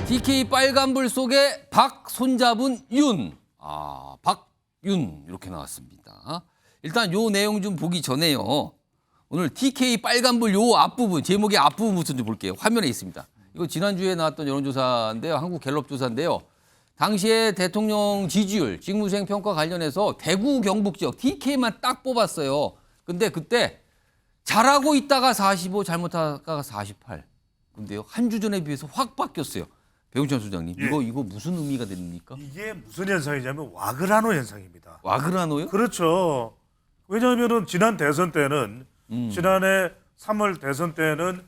TK 빨간불 속에 박 손잡은 윤. 박윤 이렇게 나왔습니다. 일단 요 내용 좀 보기 전에요. 오늘 TK 빨간불 요 앞부분, 제목의 앞부분부터 좀 볼게요. 화면에 있습니다. 이거 지난주에 나왔던 여론조사인데요. 한국 갤럽 조사인데요. 당시에 대통령 지지율, 직무수행 평가 관련해서 대구 경북 지역 TK만 딱 뽑았어요. 근데 그때 잘하고 있다가 45, 잘못하다가 48. 근데요, 한 주 전에 비해서 확 바뀌었어요. 배용찬 소장님, 예. 이거 무슨 의미가 됩니까? 이게 무슨 현상이냐면 와그라노 현상입니다. 와그라노요? 그렇죠. 왜냐하면은 지난 대선 때는 지난해 3월 대선 때는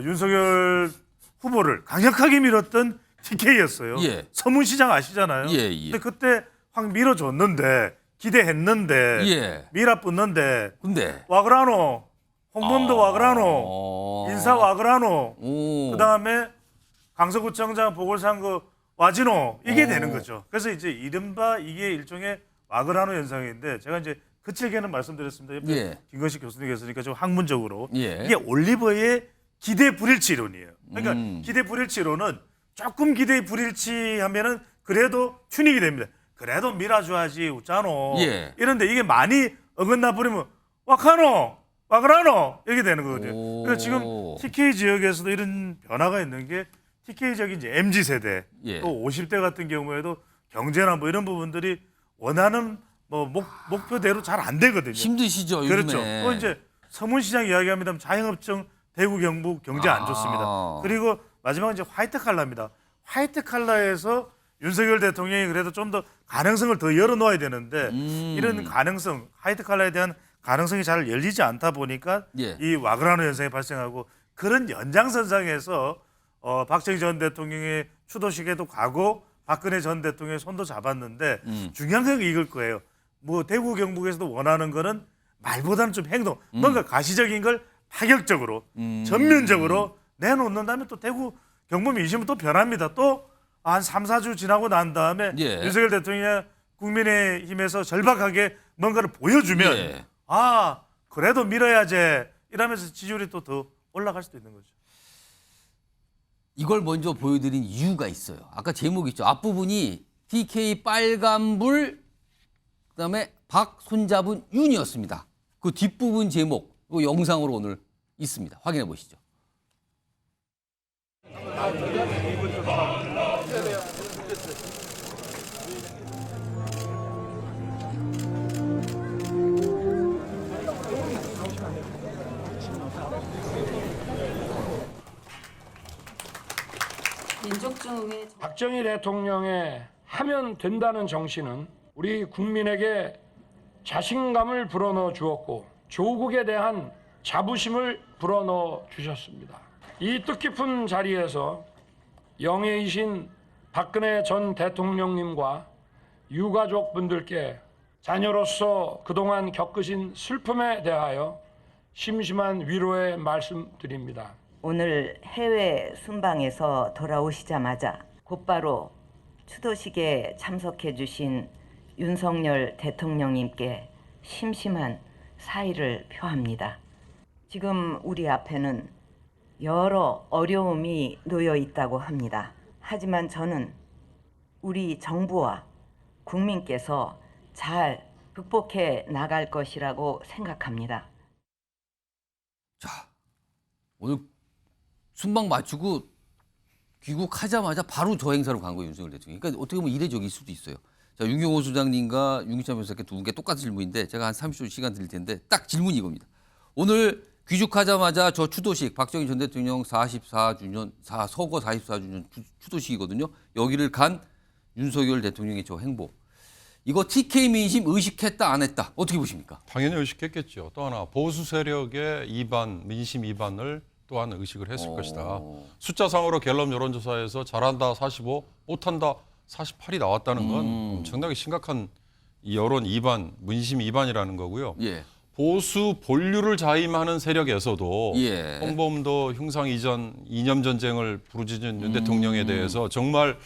윤석열 후보를 강력하게 밀었던 TK였어요. 예. 서문시장 아시잖아요. 예, 예. 근데 그때 확 밀어줬는데 기대했는데 예. 밀어붙는데 근데 와그라노, 홍범도 와그라노, 인사 와그라노, 오. 그다음에 강서구청장 보궐선거 와지노 이게 되는 거죠. 그래서 이제 이른바 이게 일종의 와그라노 현상인데 제가 이제 거칠게는 말씀드렸습니다. 옆에 예. 김건식 교수님 계시니까 좀 학문적으로 예. 이게 올리버의 기대 불일치 이론이에요. 그러니까 기대 불일치 이론은 조금 기대 불일치하면은 그래도 튜닝이 됩니다. 그래도 밀어줘야지 웃자노. 예. 이런데 이게 많이 어긋나 버리면 와카노, 와그라노 이렇게 되는 거거든요. 오. 그래서 지금 TK 지역에서도 이런 변화가 있는 게 TK적인 이제 MZ 세대 예. 또 50대 같은 경우에도 경제나 뭐 이런 부분들이 원하는 뭐 목표대로 잘 안 되거든요. 힘드시죠, 요즘에. 그렇죠. 또 이제 서문시장 이야기합니다. 자영업청 대구 경북 경제 안 좋습니다. 그리고 마지막은 이제 화이트 칼라입니다. 화이트 칼라에서 윤석열 대통령이 그래도 좀 더 가능성을 더 열어놓아야 되는데 이런 가능성, 화이트 칼라에 대한 가능성이 잘 열리지 않다 보니까 예. 이 와그라노 현상이 발생하고 그런 연장선상에서 박정희 전 대통령의 추도식에도 가고 박근혜 전 대통령의 손도 잡았는데 중요한 건 이걸 거예요. 뭐 대구 경북에서도 원하는 거는 말보다는 좀 행동, 뭔가 가시적인 걸 파격적으로 전면적으로 내놓는다면 또 대구 경북 민심은 또 변합니다. 또 한 3, 4주 지나고 난 다음에 예. 윤석열 대통령이 국민의힘에서 절박하게 뭔가를 보여주면 예. 그래도 밀어야지 이러면서 지지율이 또 더 올라갈 수도 있는 거죠. 이걸 먼저 보여드린 이유가 있어요. 아까 제목 있죠. 앞부분이 TK 빨간불, 그다음에 박 손잡은 윤이었습니다. 그 뒷부분 제목, 그 영상으로 오늘 있습니다. 확인해 보시죠. 민족중흥회 박정희 대통령의 하면 된다는 정신은 우리 국민에게 자신감을 불어넣어 주었고 조국에 대한 자부심을 불어넣어 주셨습니다. 이 뜻깊은 자리에서 영예이신 박근혜 전 대통령님과 유가족 분들께 자녀로서 그동안 겪으신 슬픔에 대하여 심심한 위로의 말씀드립니다. 오늘 해외 순방에서 돌아오시자마자 곧바로 추도식에 참석해 주신 윤석열 대통령님께 심심한 사의를 표합니다. 지금 우리 앞에는 여러 어려움이 놓여 있다고 합니다. 하지만 저는 우리 정부와 국민께서 잘 극복해 나갈 것이라고 생각합니다. 자, 오늘 순방 마치고 귀국하자마자 바로 저 행사로 간 거예요, 윤석열 대통령이. 그러니까 어떻게 보면 이례적일 수도 있어요. 자, 윤경호 소장님과 윤기찬 변호사께 두 분께 똑같은 질문인데 제가 한 30초 시간 드릴 텐데 딱 질문이 이겁니다. 오늘 귀국하자마자 저 추도식, 박정희 전 대통령 44주년, 서거 44주년 추도식이거든요. 여기를 간 윤석열 대통령의 저 행보. 이거 TK 민심 의식했다 안 했다. 어떻게 보십니까? 당연히 의식했겠죠. 또 하나 보수 세력의 민심 이반을 또한 의식을 했을 것이다. 숫자상으로 갤럽 여론조사에서 잘한다 45, 못한다 48이 나왔다는 건 엄청나게 심각한 여론 이반, 민심 이반이라는 거고요. 예. 보수 본류를 자임하는 세력에서도 예. 홍범도 흉상 이전 이념 전쟁을 부르짖은 윤 대통령에 대해서 정말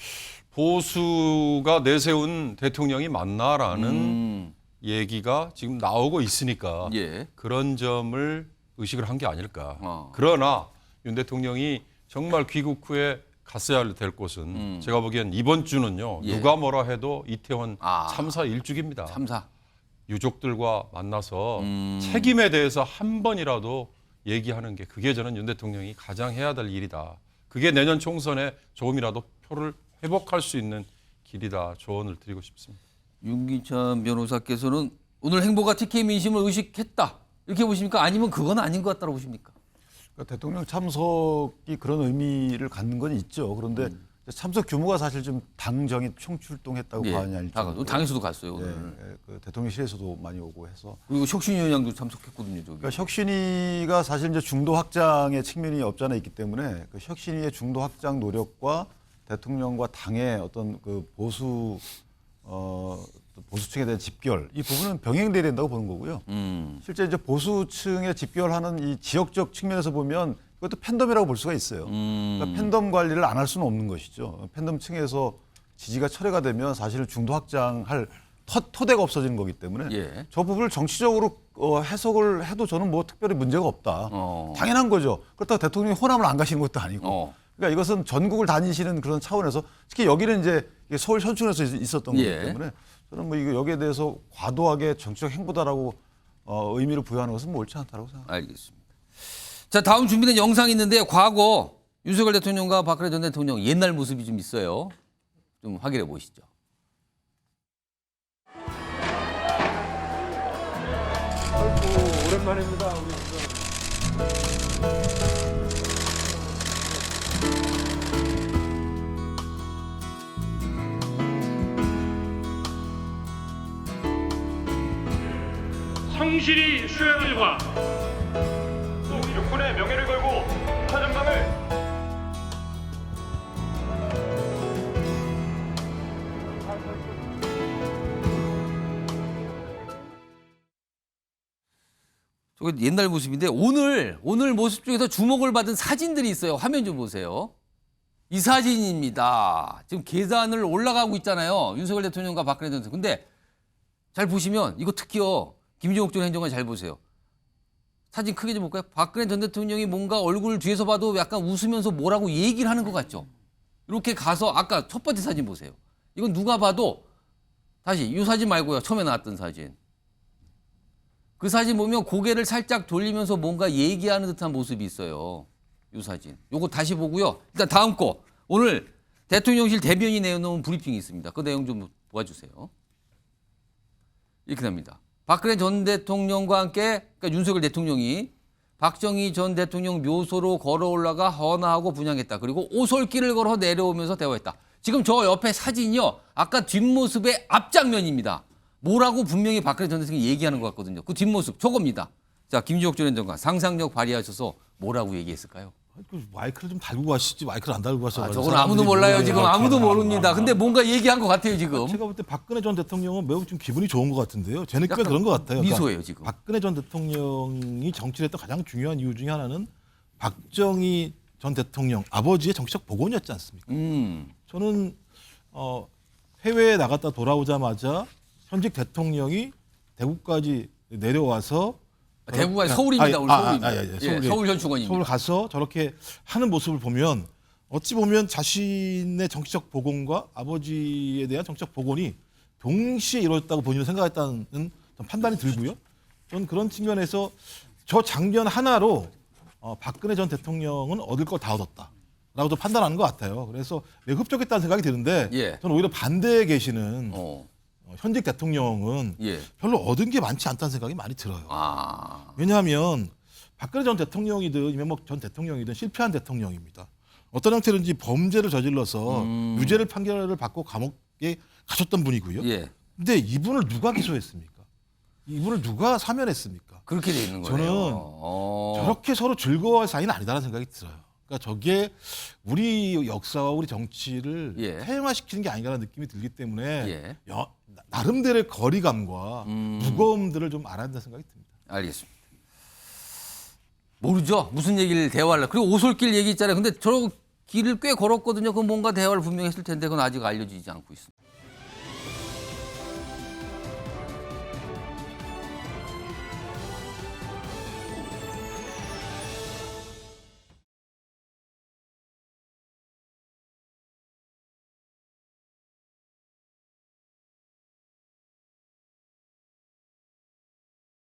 보수가 내세운 대통령이 맞나라는 얘기가 지금 나오고 있으니까 예. 그런 점을 의식을 한 게 아닐까. 어. 그러나 윤 대통령이 정말 귀국 후에 갔어야 될 곳은 제가 보기엔 이번 주는요. 예. 누가 뭐라 해도 이태원 아. 참사 일주기입니다. 참사. 유족들과 만나서 책임에 대해서 한 번이라도 얘기하는 게 그게 저는 윤 대통령이 가장 해야 될 일이다. 그게 내년 총선에 조금이라도 표를 회복할 수 있는 길이다. 조언을 드리고 싶습니다. 윤기찬 변호사께서는 오늘 행보가 TK 민심을 의식했다. 이렇게 보십니까? 아니면 그건 아닌 것 같다고 보십니까? 그러니까 대통령 참석이 그런 의미를 갖는 건 있죠. 그런데 참석 규모가 사실 좀 당정이 총출동했다고 봐야 할지. 당에서도 갔어요. 오늘. 그 대통령실에서도 많이 오고 해서. 그리고 혁신위 원장도 참석했거든요. 저기. 그러니까 혁신위가 사실 이제 중도 확장의 측면이 없지 않아 있기 때문에 그 혁신위의 중도 확장 노력과 대통령과 당의 어떤 그 보수층에 대한 집결 이 부분은 병행돼야 된다고 보는 거고요. 실제 이제 보수층에 집결하는 이 지역적 측면에서 보면 그것도 팬덤이라고 볼 수가 있어요. 그러니까 팬덤 관리를 안 할 수는 없는 것이죠. 팬덤층에서 지지가 철회가 되면 사실 중도 확장할 토대가 없어지는 거기 때문에 예. 저 부분을 정치적으로 해석을 해도 저는 뭐 특별히 문제가 없다. 당연한 거죠. 그렇다고 대통령이 호남을 안 가시는 것도 아니고. 그러니까 이것은 전국을 다니시는 그런 차원에서 특히 여기는 이제 서울 현충에서 있었던 예. 거기 때문에 저는 뭐 이거 여기에 대해서 과도하게 정치적 행보다라고 의미를 부여하는 것은 뭐 옳지 않다고 생각합니다. 알겠습니다. 자, 다음 준비된 영상이 있는데 과거 윤석열 대통령과 박근혜 전 대통령 옛날 모습이 좀 있어요. 좀 확인해 보시죠. 오랜만입니다. 우리 성실히 수행을 과 육군의 명예를 걸고 사정감을 저게 옛날 모습인데 오늘 모습 중에서 주목을 받은 사진들이 있어요. 화면 좀 보세요. 이 사진입니다. 지금 계단을 올라가고 있잖아요. 윤석열 대통령과 박근혜 전 대통령. 근데 잘 보시면 이거 특히요. 김종욱 전 행정관 잘 보세요. 사진 크게 좀 볼까요? 박근혜 전 대통령이 뭔가 얼굴 뒤에서 봐도 약간 웃으면서 뭐라고 얘기를 하는 것 같죠? 이렇게 가서 아까 첫 번째 사진 보세요. 이건 누가 봐도 다시 이 사진 말고요. 처음에 나왔던 사진. 그 사진 보면 고개를 살짝 돌리면서 뭔가 얘기하는 듯한 모습이 있어요. 이 사진. 요거 다시 보고요. 일단 다음 거. 오늘 대통령실 대변인이 내놓은 브리핑이 있습니다. 그 내용 좀 보아주세요. 이렇게 됩니다. 박근혜 전 대통령과 함께 그러니까 윤석열 대통령이 박정희 전 대통령 묘소로 걸어 올라가 헌화하고 분향했다. 그리고 오솔길을 걸어 내려오면서 대화했다. 지금 저 옆에 사진이요. 아까 뒷모습의 앞장면입니다. 뭐라고 분명히 박근혜 전 대통령이 얘기하는 것 같거든요. 그 뒷모습 저겁니다. 자, 김주혁 전 행정관 상상력 발휘하셔서 뭐라고 얘기했을까요? 마이크를 좀 달고 가시지 마이크를 안 달고 가서. 저건 아무도 몰라요. 지금 아무도 모릅니다. 근데 뭔가 얘기한 것 같아요 지금. 제가 볼 때 박근혜 전 대통령은 매우 좀 기분이 좋은 것 같은데요. 제 느낌은 그런 것 같아요. 미소예요 지금. 박근혜 전 대통령이 정치를 했던 가장 중요한 이유 중에 하나는 박정희 전 대통령 아버지의 정치적 복원이었지 않습니까? 저는 해외에 나갔다 돌아오자마자 현직 대통령이 대구까지 내려와서 대구가 서울입니다. 오늘 서울입니다. 서울, 서울 현충원입니다. 서울 가서 저렇게 하는 모습을 보면 어찌 보면 자신의 정치적 복원과 아버지에 대한 정치적 복원이 동시에 이루어졌다고 본인은 생각했다는 판단이 들고요. 저는 그런 측면에서 저 장면 하나로 박근혜 전 대통령은 얻을 걸 다 얻었다라고도 판단하는 것 같아요. 그래서 매우 흡족했다는 생각이 드는데 예. 저는 오히려 반대에 계시는 현직 대통령은 예. 별로 얻은 게 많지 않다는 생각이 많이 들어요. 아. 왜냐하면 박근혜 전 대통령이든 이명박 전 대통령이든 실패한 대통령입니다. 어떤 형태로든지 범죄를 저질러서 유죄를 판결을 받고 감옥에 가셨던 분이고요. 예. 근데 이분을 누가 기소했습니까? 이분을 누가 사면했습니까? 그렇게 돼 있는 저는 거네요. 저렇게 서로 즐거워할 사이는 아니다라는 생각이 들어요. 그러니까 저게 우리 역사와 우리 정치를 예. 퇴행화시키는 게 아닌가라는 느낌이 들기 때문에 예. 나름대로의 거리감과 무거움들을 좀 알아야 된다는 생각이 듭니다. 알겠습니다. 모르죠. 무슨 얘기를 대화하려. 그리고 오솔길 얘기 있잖아요. 근데 저 길을 꽤 걸었거든요. 그건 뭔가 대화를 분명히 했을 텐데 그건 아직 알려지지 않고 있습니다.